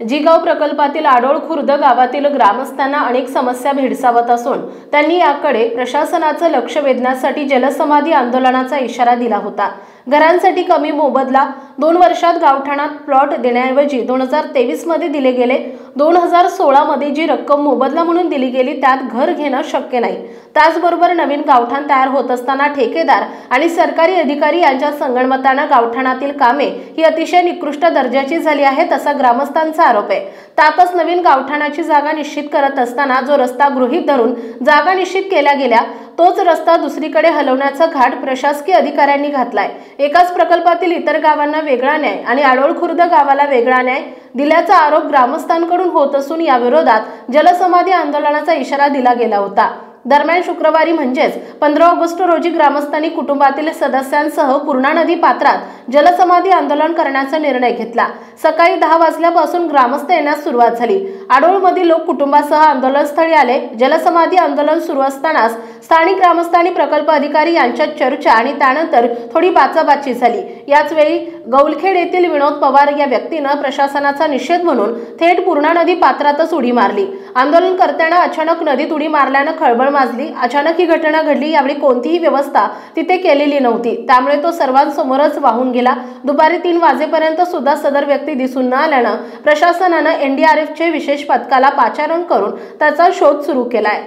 जिगाव प्रकल्पातील आडोळ खुर्द गावातील ग्रामस्थांना अनेक समस्या भेडसावत असून त्यांनी याकडे प्रशासनाचं लक्ष वेधण्यासाठी जलसमाधी आंदोलनाचा इशारा दिला होता। घरांसाठी कमी मोबदला 2 वर्षात गावठाणात प्लॉट देण्याऐवजी 2023 मध्ये दिले गेले, 2016 मध्ये जी रक्कम मोबदला म्हणून दिली गेली त्यात घर घेणं शक्य नाही। त्याचबरोबर नवीन गावठाण तयार होत असताना ठेकेदार आणि सरकारी अधिकारी यांच्या संगनमताने गावठाणातील कामे ही अतिशय निकृष्ट दर्जाची झाली आहेत असा ग्रामस्थांचा आरोप आहे। त्यातच नवीन गावठाणाची जागा निश्चित करत असताना जो रस्ता गृहीत धरून जागा निश्चित केल्या गेल्या तोच रस्ता दुसरीकडे हलवण्याचा घाट प्रशासकीय अधिकाऱ्यांनी घातलाय। एकाच प्रकल्पातील इतर गावांना वेगळा न्याय आणि आडोळ खुर्द गावाला वेगळा न्याय दिल्याचा आरोप ग्रामस्थांकडून होत असून या विरोधात जलसमाधी आंदोलनाचा इशारा दिला गेला होता। दरम्यान शुक्रवारी म्हणजेच 15 ऑगस्ट रोजी ग्रामस्थांनी कुटुंबातील सदस्यांसह पूर्णा नदी पात्रात जलसमाधी आंदोलन करण्याचा निर्णय घेतला। सकाळी 10 वाजल्यापासून ग्रामस्थ येण्यास सुरुवात झाली। आडोळमधील लोक कुटुंबासह आंदोलनस्थळी आले। जलसमाधी आंदोलन सुरू असतानाच स्थानिक ग्रामस्थांनी प्रकल्प अधिकारी यांच्यात चर्चा आणि त्यानंतर थोडी बाचाबाची झाली। याच वेळी गौलखेड येथील विनोद पवार या व्यक्तीने प्रशासनाचा निषेध म्हणून थेट पूर्णा नदी पात्रातच उडी मारली। आंदोलनकर्त्यांना अचानक नदीत उडी मारल्याने खळबळ माजली। अचानक ही घटना घडली। यावेळी कोणतीही व्यवस्था तिथे केलेली नव्हती, त्यामुळे तो सर्वांसमोरच वाहून गेला। दुपारी 3 वाजेपर्यंत सुद्धा सदर व्यक्ती दिसून न आल्याने प्रशासनाने NDRFचे विशेष पथकाला पाचारण करून त्याचा शोध सुरू केलाय।